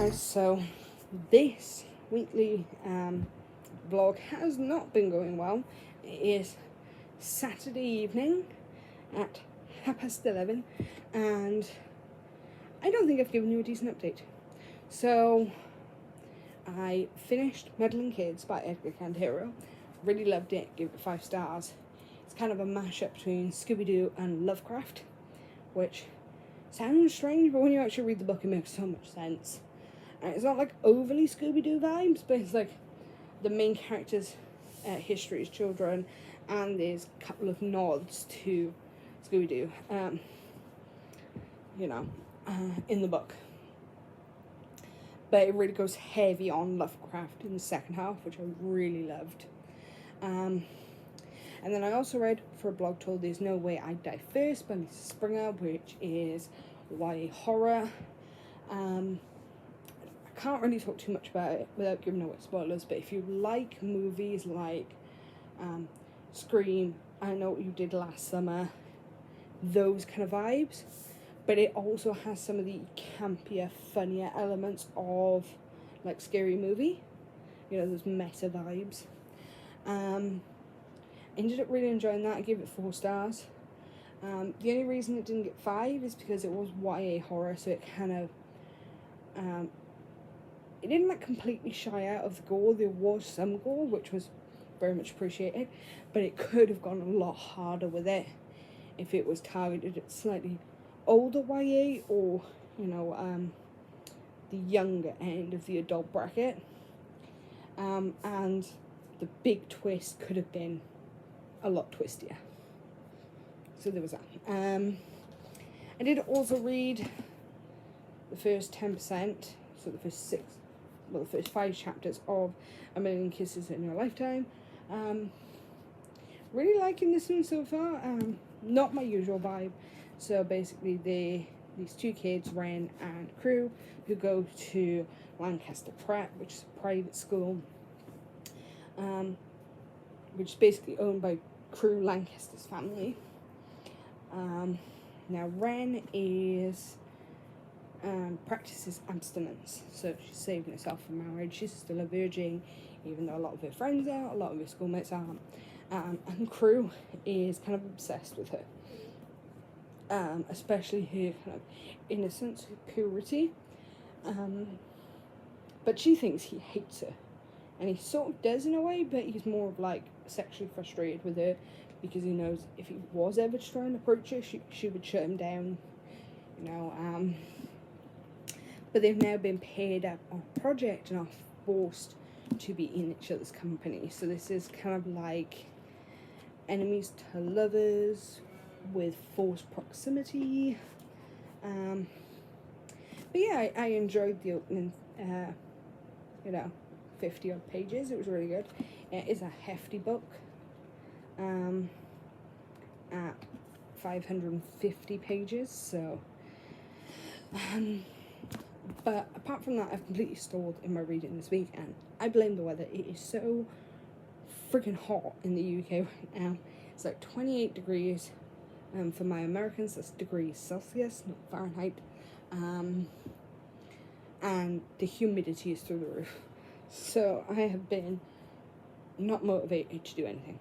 guys, so this weekly vlog has not been going well. It is Saturday evening at 11:30 and I don't think I've given you a decent update. So I finished Meddling Kids by Edgar Cantero. Really loved it, gave it 5 stars. It's kind of a mashup between Scooby-Doo and Lovecraft, which sounds strange, but when you actually read the book it makes so much sense. And it's not like overly Scooby-Doo vibes, but it's like the main character's history is children, and there's a couple of nods to Scooby-Doo, in the book. But it really goes heavy on Lovecraft in the second half, which I really loved. And then I also read for a blog told There's No Way I'd Die First by Lisa Springer, which is YA horror. I can't really talk too much about it without giving away spoilers, but if you like movies like Scream, I Know What You Did Last Summer, those kind of vibes, but it also has some of the campier, funnier elements of like Scary Movie, those meta vibes. Ended up really enjoying that. I gave it 4 stars. The only reason it didn't get 5 is because it was YA horror, so it kind of it didn't completely shy out of the gore. There was some gore, which was very much appreciated, but it could have gone a lot harder with it if it was targeted at slightly older YA or the younger end of the adult bracket. And the big twist could have been a lot twistier. So there was that. I did also read the first 10%, so the first 5 chapters of A Million Kisses in Your Lifetime. Really liking this one so far. Not my usual vibe. So basically these 2 kids, Ren and Crew, who go to Lancaster Prep, which is a private school, which is basically owned by Crew Lancaster's family. Now Ren is practices abstinence, so she's saving herself for marriage. She's still a virgin, even though a lot of her friends are, a lot of her schoolmates aren't. And Crew is kind of obsessed with her, especially her kind of innocence, her purity. But she thinks he hates her, and he sort of does in a way, but he's more of like sexually frustrated with her because he knows if he was ever to try and approach her, she would shut him down, But they've now been paired up on a project and are forced to be in each other's company. So this is kind of like enemies to lovers with forced proximity. But yeah, I enjoyed the opening, 50 odd pages. It was really good. It is a hefty book. At 550 pages, so but apart from that, I've completely stalled in my reading this week, and I blame the weather. It is so freaking hot in the UK right now. It's like 28 degrees. For my Americans, that's degrees Celsius, not Fahrenheit. And the humidity is through the roof. So I have been not motivated to do anything.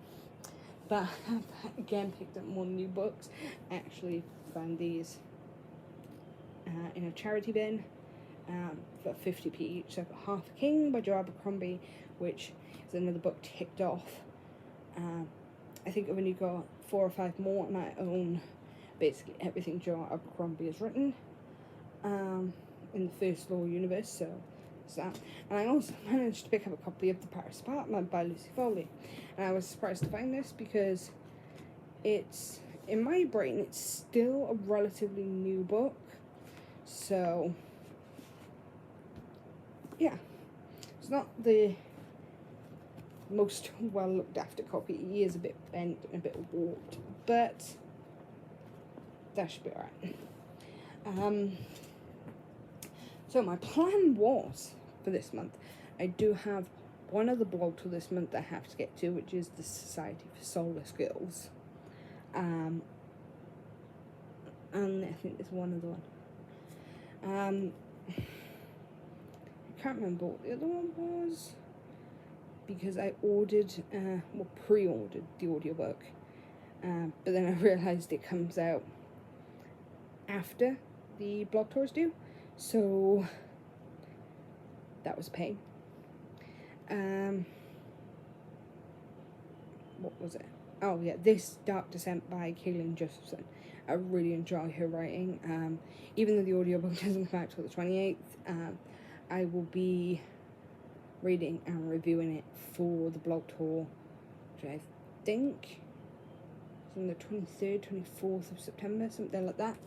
But I have again picked up more new books. I actually found these in a charity bin for 50p each. So I've got Half a King by Joe Abercrombie, which is another book ticked off. I think I've only got 4 or 5 more, and I own basically everything Joe Abercrombie has written in the First Law universe, so it's that. And I also managed to pick up a copy of The Paris Apartment by Lucy Foley, and I was surprised to find this because it's, in my brain, it's still a relatively new book, so yeah, it's not the most well looked after copy. He is a bit bent and a bit warped, but that should be alright. So my plan was for this month, I do have one other blog till this month I have to get to, which is the Society for Soulless Girls. And I think there's one other one. can't remember what the other one was, because I ordered, pre-ordered the audiobook, but then I realised it comes out after the blog tours do, so that was a pain. What was it? Oh yeah, This Dark Descent by Kaylin Josephson. I really enjoy her writing. Even though the audiobook doesn't come out till the 28th, I will be reading and reviewing it for the blog tour, which I think is on the 23rd, 24th of September, something like that.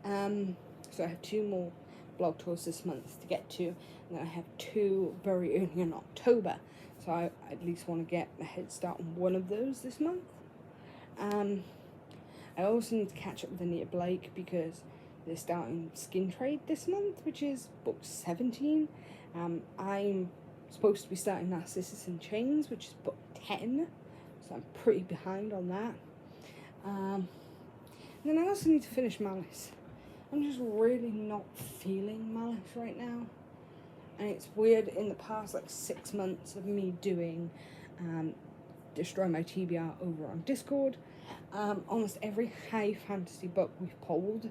So I have 2 more blog tours this month to get to, and then I have 2 very early in October, so I at least want to get a head start on one of those this month. I also need to catch up with Anita Blake because they're starting Skin Trade this month, which is book 17. I'm supposed to be starting Narcissus in Chains, which is book 10, so I'm pretty behind on that. And then I also need to finish Malice. I'm just really not feeling Malice right now, and it's weird. In the past 6 months of me doing Destroy My TBR over on Discord, almost every high fantasy book we've polled,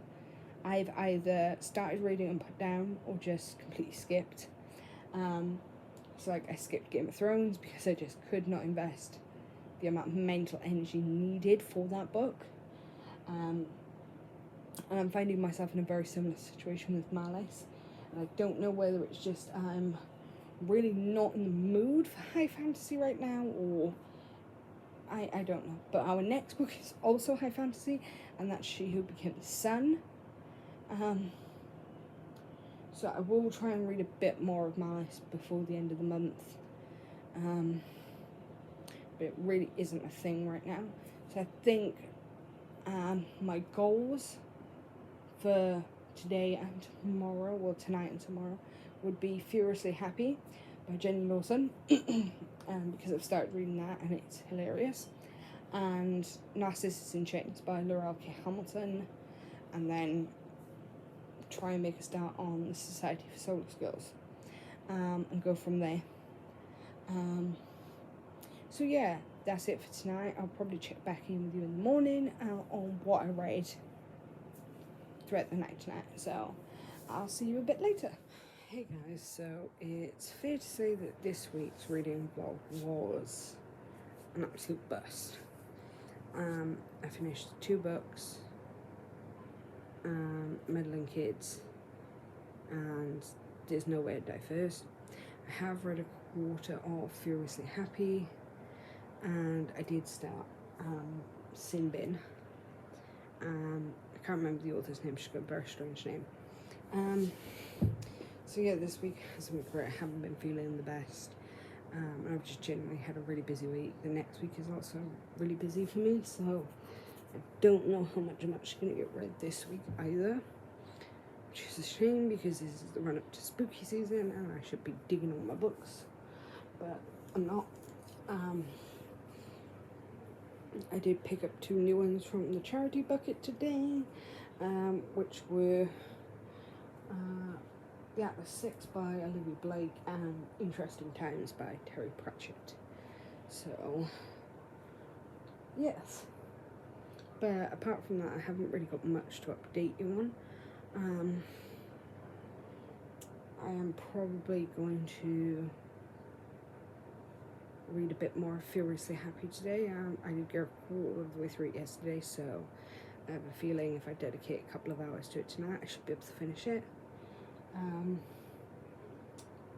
I've either started reading and put down or just completely skipped. So I skipped Game of Thrones because I just could not invest the amount of mental energy needed for that book. And I'm finding myself in a very similar situation with Malice. And I don't know whether it's just I'm really not in the mood for high fantasy right now, or I don't know. But our next book is also high fantasy, and that's She Who Became the Sun. So I will try and read a bit more of Malice before the end of the month. But it really isn't a thing right now. So I think my goals for today and tomorrow, well, tonight and tomorrow, would be Furiously Happy by Jenny Lawson, because I've started reading that and it's hilarious, and Narcissus in Chains by Laurel K. Hamilton, and then try and make a start on the Society for Soulless Girls, and go from there. So yeah, that's it for tonight. I'll probably check back in with you in the morning on what I read throughout the night tonight, so I'll see you a bit later. Hey guys, so it's fair to say that this week's reading vlog was an absolute bust. I finished 2 books, Meddling Kids and There's Nowhere to Die First. I have read a quarter of Furiously Happy, and I did start Sin Bin. I can't remember the author's name, she's got a very strange name. So yeah, this week hasn't been great. I haven't been feeling the best. I've just generally had a really busy week. The next week is also really busy for me, so I don't know how much I'm actually going to get read this week either, which is a shame because this is the run up to spooky season and I should be digging all my books, but I'm not. I did pick up 2 new ones from the charity bucket today, which were The Atlas 6 by Olivia Blake and Interesting Times by Terry Pratchett. So, yes. But apart from that, I haven't really got much to update you on. I am probably going to read a bit more Furiously Happy today. I did get all of the way through it yesterday, so I have a feeling if I dedicate a couple of hours to it tonight, I should be able to finish it.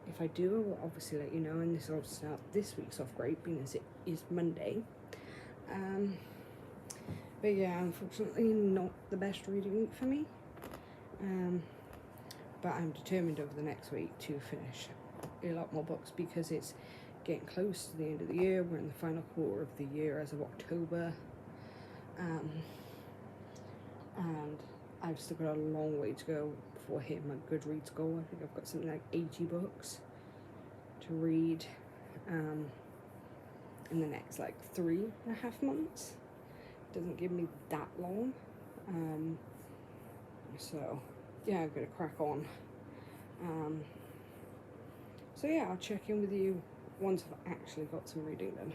If I do, I will obviously let you know, and this will start this week's off great, being as it is Monday. But yeah, unfortunately not the best reading week for me. But I'm determined over the next week to finish a lot more books because it's getting close to the end of the year. We're in the final quarter of the year as of October. And I've still got a long way to go before hitting my Goodreads goal. I think I've got something like 80 books to read in the next 3.5 months. Doesn't give me that long. So yeah, I'm gonna crack on. So yeah, I'll check in with you once I've actually got some reading done.